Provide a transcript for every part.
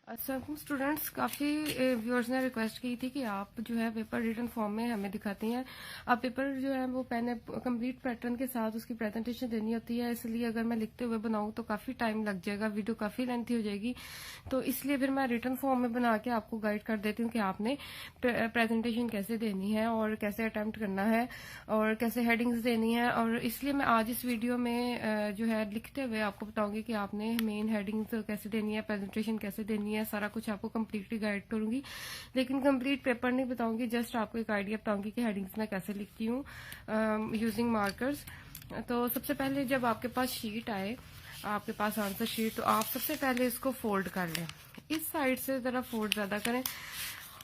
अच्छा स्टूडेंट्स, काफ़ी व्यूअर्स ने रिक्वेस्ट की थी कि आप जो है पेपर रिटन फॉर्म में हमें दिखाती हैं। अब पेपर जो है वो मैंने कंप्लीट पैटर्न के साथ उसकी प्रेजेंटेशन देनी होती है, इसलिए अगर मैं लिखते हुए बनाऊं तो काफ़ी टाइम लग जाएगा, वीडियो काफ़ी लेंथी हो जाएगी। तो इसलिए फिर मैं रिटन फॉर्म में बना के आपको गाइड कर देती हूँ कि आपने प्रेजेंटेशन कैसे देनी है और कैसे अटेम्प्ट करना है और कैसे हेडिंग्स देनी है। और इसलिए मैं आज इस वीडियो में जो है लिखते हुए आपको बताऊंगी कि आपने मेन हेडिंग्स कैसे देनी है, प्रेजेंटेशन कैसे देनी है, सारा कुछ आपको कंप्लीटली गाइड करूंगी। लेकिन कंप्लीट पेपर नहीं बताऊंगी, जस्ट आपको एक आइडिया बताऊंगी कि हेडिंग्स मैं कैसे लिखती हूँ यूजिंग मार्कर्स। तो सबसे पहले जब आपके पास शीट आए, आपके पास आंसर शीट, तो आप सबसे पहले इसको फोल्ड कर लें। इस साइड से जरा फोल्ड ज्यादा करें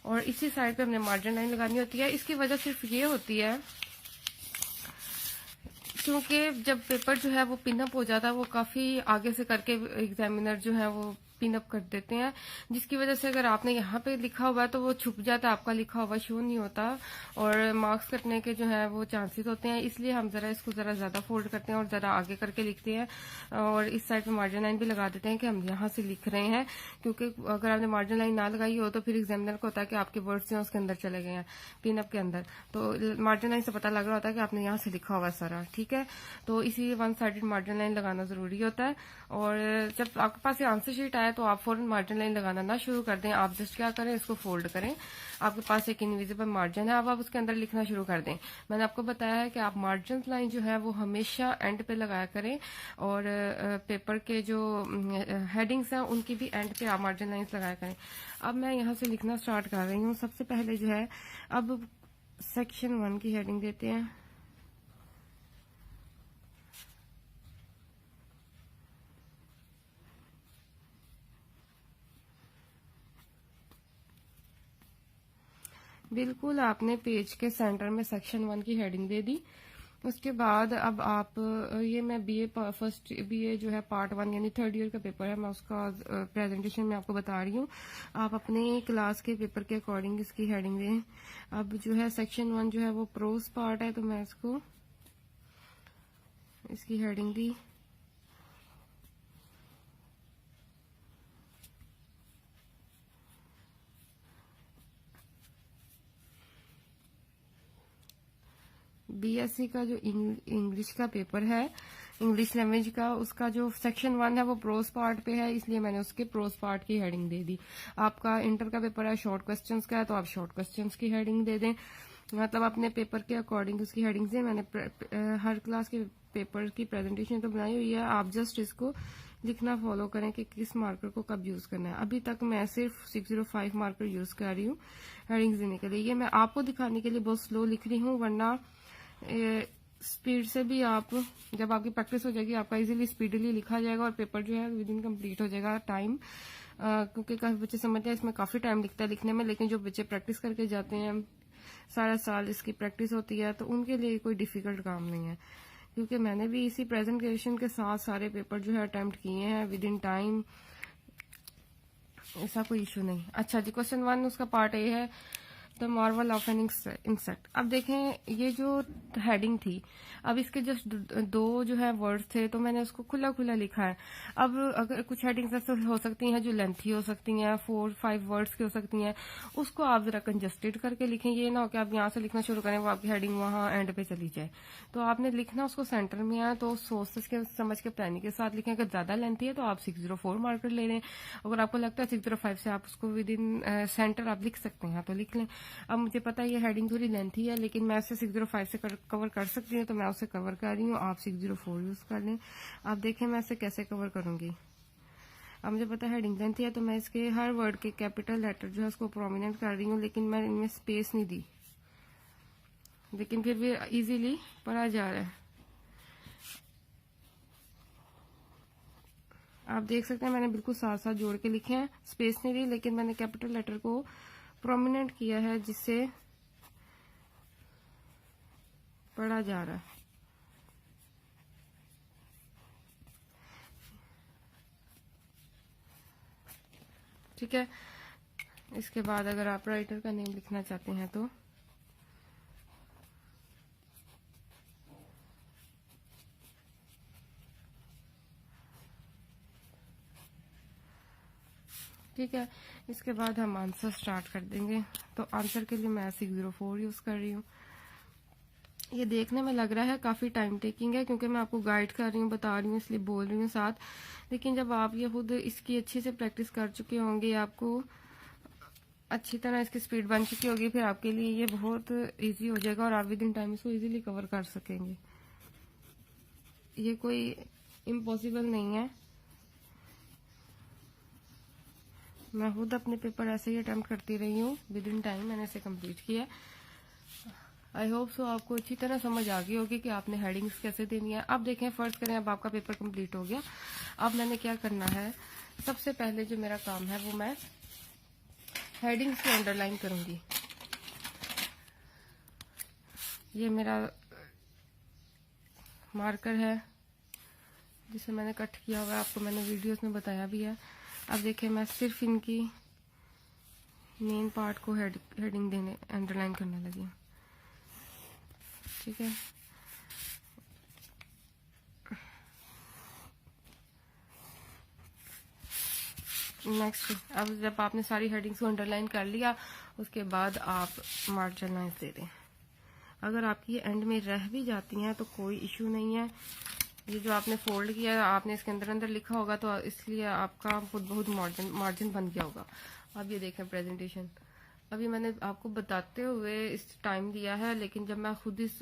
और इसी साइड पे हमने मार्जिन लाइन लगानी होती है। इसकी वजह सिर्फ ये होती है क्योंकि जब पेपर जो है वो पिनअप हो जाता है, वो काफी आगे से करके एग्जामिनर जो है वो पिनअप कर देते हैं, जिसकी वजह से अगर आपने यहाँ पे लिखा हुआ है तो वो छुप जाता है, आपका लिखा हुआ शो नहीं होता और मार्क्स कटने के जो है वो चांसेस होते हैं। इसलिए हम जरा इसको जरा ज्यादा फोल्ड करते हैं और जरा आगे करके लिखते हैं और इस साइड पे मार्जिन लाइन भी लगा देते हैं कि हम यहाँ से लिख रहे हैं, क्योंकि अगर आपने मार्जिन लाइन ना लगाई हो तो फिर एग्जामिनर को होता है कि आपके वर्ड्स जो है उसके अंदर चले गए हैं, पिनअप के अंदर। तो मार्जिन लाइन से पता लग रहा होता है कि आपने यहाँ से लिखा हुआ सारा, ठीक है। तो इसी वन साइडेड मार्जिन लाइन लगाना जरूरी होता है। और जब आपके पास ये आंसर शीट आए तो आप फौरन मार्जिन लाइन लगाना ना शुरू कर दें। आप जस्ट क्या करें, इसको फोल्ड करें। आपके पास एक इनविजिबल मार्जिन है, अब आप उसके अंदर लिखना शुरू कर दें। मैंने आपको बताया है कि आप मार्जिन लाइन जो है वो हमेशा एंड पे लगाया करें और पेपर के जो हेडिंग्स हैं उनकी भी एंड पे आप मार्जिन लाइन्स लगाया करें। अब मैं यहाँ से लिखना स्टार्ट कर रही हूँ। सबसे पहले जो है अब सेक्शन 1 की हेडिंग देते हैं। बिल्कुल आपने पेज के सेंटर में सेक्शन 1 की हेडिंग दे दी। उसके बाद अब आप ये मैं बीए फर्स्ट बीए जो है पार्ट 1 यानी थर्ड ईयर का पेपर है, मैं उसका प्रेजेंटेशन में आपको बता रही हूँ। आप अपने क्लास के पेपर के अकॉर्डिंग इसकी हेडिंग दें। अब जो है सेक्शन 1 जो है वो प्रोज पार्ट है, तो मैं इसको इसकी हेडिंग दी। बीएससी का जो इंग्लिश का पेपर है, इंग्लिश लैंग्वेज का, उसका जो सेक्शन 1 है वो प्रोज पार्ट पे है, इसलिए मैंने उसके प्रोज पार्ट की हेडिंग दे दी। आपका इंटर का पेपर है, शॉर्ट क्वेश्चंस का है, तो आप शॉर्ट क्वेश्चंस की हेडिंग दे दें। मतलब अपने पेपर के अकॉर्डिंग उसकी हेडिंग से मैंने हर क्लास के पेपर की प्रेजेंटेशन तो बनाई हुई है। आप जस्ट इसको लिखना फॉलो करें कि किस मार्कर को कब यूज करना है। अभी तक मैं सिर्फ 605 मार्कर यूज कर रही हूँ हेडिंग्स देने के लिए। ये मैं आपको दिखाने के लिए बहुत स्लो लिख रही हूँ, वरना स्पीड से भी आप, जब आपकी प्रैक्टिस हो जाएगी, आपका इजीली स्पीडली लिखा जाएगा और पेपर जो है विद इन कंप्लीट हो जाएगा टाइम। क्योंकि काफी बच्चे समझते हैं इसमें काफी टाइम लगता है लिखने में, लेकिन जो बच्चे प्रैक्टिस करके जाते हैं, सारा साल इसकी प्रैक्टिस होती है, तो उनके लिए कोई डिफिकल्ट काम नहीं है। क्योंकि मैंने भी इसी प्रेजेंटेशन के साथ सारे पेपर जो है अटेम्प्ट किए हैं विद इन टाइम, ऐसा कोई इशू नहीं। अच्छा जी, क्वेश्चन 1 उसका पार्ट ए है, the Marvel of an insect. अब देखें ये जो हेडिंग थी, अब इसके जस्ट दो जो है वर्ड्स थे, तो मैंने उसको खुला खुला लिखा है। अब अगर कुछ हेडिंग्स ऐसे हो सकती हैं जो लेंथी हो सकती हैं, 4-5 वर्ड्स की हो सकती हैं, उसको आप जरा कंजस्टेड करके लिखें। ये ना हो कि आप यहाँ से लिखना शुरू करें, वो आपकी हेडिंग वहां एंड पे चली जाए। तो आपने लिखना उसको सेंटर में है, तो सोच के समझ के प्लानिंग के साथ लिखें। अगर ज्यादा लेंथी है तो आप 604 मार्कर ले लें। अगर आपको लगता है 605 से आप उसको विद इन सेंटर आप लिख सकते हैं तो लिख लें। अब मुझे पता है ये हेडिंग थोड़ी लेंथी है, लेकिन मैं इसे 605 से कवर कर सकती हूँ, तो मैं उसे कवर कर रही हूँ। आप 604 यूज कर लें। आप देखें मैं इसे कैसे कवर करूंगी। अब मुझे पता है हेडिंग लेंथी है, तो मैं इसके हर वर्ड के कैपिटल लेटर जो है उसको प्रोमिनेंट कर रही हूँ, लेकिन मैं इनमें स्पेस नहीं दी, लेकिन फिर भी इजीली पढ़ा जा रहा है। आप देख सकते हैं मैंने बिल्कुल साथ साथ जोड़ के लिखे हैं, स्पेस नहीं दी, लेकिन मैंने कैपिटल लेटर को प्रोमिनेंट किया है जिससे पढ़ा जा रहा है। ठीक है। इसके बाद अगर आप राइटर का नेम लिखना चाहते हैं तो ठीक है, इसके बाद हम आंसर स्टार्ट कर देंगे। तो आंसर के लिए मैं 604 यूज़ कर रही हूँ। ये देखने में लग रहा है काफ़ी टाइम टेकिंग है, क्योंकि मैं आपको गाइड कर रही हूँ, बता रही हूँ, इसलिए बोल रही हूँ साथ। लेकिन जब आप ये खुद इसकी अच्छे से प्रैक्टिस कर चुके होंगे, आपको अच्छी तरह इसकी स्पीड बन चुकी होगी, फिर आपके लिए ये बहुत इजी हो जाएगा और आप विद इन टाइम इसको इजीली कवर कर सकेंगे। ये कोई इम्पॉसिबल नहीं है। मैं खुद अपने पेपर ऐसे ही अटेम्प्ट करती रही हूँ, विद इन टाइम मैंने इसे कंप्लीट किया। आई होप सो आपको अच्छी तरह समझ आ गई होगी कि आपने हेडिंग्स कैसे देनी है। अब देखें, फर्स्ट करें, अब आपका पेपर कंप्लीट हो गया। अब मैंने क्या करना है, सबसे पहले जो मेरा काम है वो मैं हेडिंग्स को अंडरलाइन करूंगी। ये मेरा मार्कर है जिसे मैंने कट किया हुआ है, आपको मैंने वीडियोस में बताया भी है। अब देखिए, मैं सिर्फ इनकी मेन पार्ट को हेडिंग देने अंडरलाइन करने लगी हूँ। ठीक है, नेक्स्ट, अब जब आपने सारी हेडिंग्स को अंडरलाइन कर लिया, उसके बाद आप मार्जिन लाइंस दे दें। अगर आपकी एंड में रह भी जाती हैं तो कोई इशू नहीं है। ये जो आपने फोल्ड किया, आपने इसके अंदर अंदर लिखा होगा, तो इसलिए आपका खुद बहुत मार्जिन बन गया होगा। अब ये देखें प्रेजेंटेशन, अभी मैंने आपको बताते हुए इस टाइम दिया है, लेकिन जब मैं खुद इस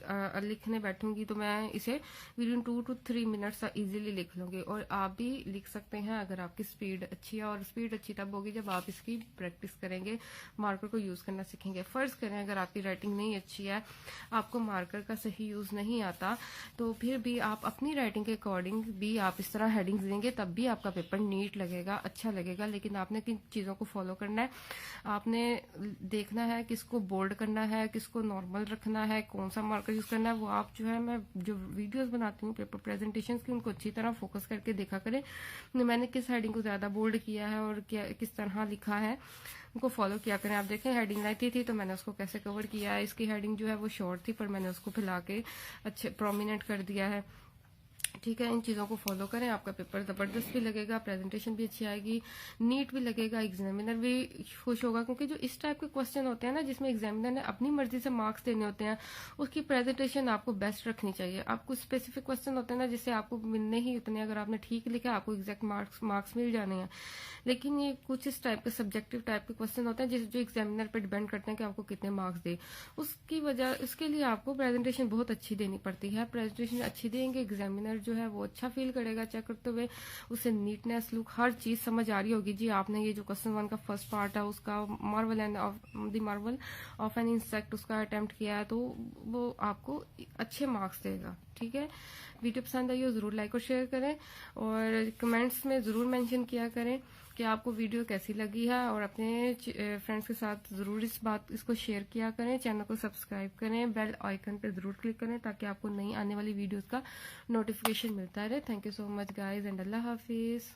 लिखने बैठूंगी तो मैं इसे with in 2 to 3 minutes easily लिख लूंगी। और आप भी लिख सकते हैं अगर आपकी स्पीड अच्छी है, और स्पीड अच्छी तब होगी जब आप इसकी प्रैक्टिस करेंगे, मार्कर को यूज करना सीखेंगे। फर्ज करें अगर आपकी राइटिंग नहीं अच्छी है, आपको मार्कर का सही यूज नहीं आता, तो फिर भी आप अपनी राइटिंग के अकॉर्डिंग भी आप इस तरह हेडिंग्स देंगे, तब भी आपका पेपर नीट लगेगा, अच्छा लगेगा। लेकिन आपने किन चीजों को फॉलो करना है, आपने देखना है किसको बोल्ड करना है, किसको नॉर्मल रखना है, कौन सा मार्कर यूज करना है। वो आप जो है, मैं जो वीडियोस बनाती हूँ पेपर प्रेजेंटेशन की, उनको अच्छी तरह फोकस करके देखा करें, मैंने किस हेडिंग को ज्यादा बोल्ड किया है और क्या किस तरह लिखा है, उनको फॉलो किया करें। आप देखें, हेडिंग रहती थी तो मैंने उसको कैसे कवर किया है। इसकी हेडिंग जो है वो शॉर्ट थी, पर मैंने उसको फैला के अच्छे प्रोमिनेंट कर दिया है। ठीक है, इन चीज़ों को फॉलो करें, आपका पेपर ज़बरदस्त भी लगेगा, प्रेजेंटेशन भी अच्छी आएगी, नीट भी लगेगा, एग्जामिनर भी खुश होगा। क्योंकि जो इस टाइप के क्वेश्चन होते हैं ना, जिसमें एग्जामिनर ने अपनी मर्जी से मार्क्स देने होते हैं, उसकी प्रेजेंटेशन आपको बेस्ट रखनी चाहिए। आप कुछ स्पेसिफिक क्वेश्चन होते हैं ना, जिससे आपको मिलने ही उतने, अगर आपने ठीक लिखा आपको एग्जैक्ट मार्क्स मिल जाने हैं। लेकिन ये कुछ इस टाइप के सब्जेक्टिव टाइप के क्वेश्चन होते हैं जो एग्जामिनर पर डिपेंड करते हैं कि आपको कितने मार्क्स दे। उसके लिए आपको प्रेजेंटेशन बहुत अच्छी देनी पड़ती है। प्रेजेंटेशन अच्छी देंगे, एग्जामिनर जो है वो अच्छा फील करेगा चेक करते हुए, उसे नीटनेस, लुक, हर चीज समझ आ रही होगी। जी आपने ये जो क्वेश्चन 1 का फर्स्ट पार्ट है उसका मार्वल ऑफ एन इंसेक्ट उसका अटेम्प्ट किया है, तो वो आपको अच्छे मार्क्स देगा। ठीक है, वीडियो पसंद आई हो जरूर लाइक और शेयर करें, और कमेंट्स में जरूर मेंशन किया करें कि आपको वीडियो कैसी लगी है, और अपने फ्रेंड्स के साथ जरूर इसको शेयर किया करें। चैनल को सब्सक्राइब करें, बेल आइकन पे जरूर क्लिक करें ताकि आपको नई आने वाली वीडियोस का नोटिफिकेशन मिलता रहे। Thank you so much guys, and Allah Hafiz.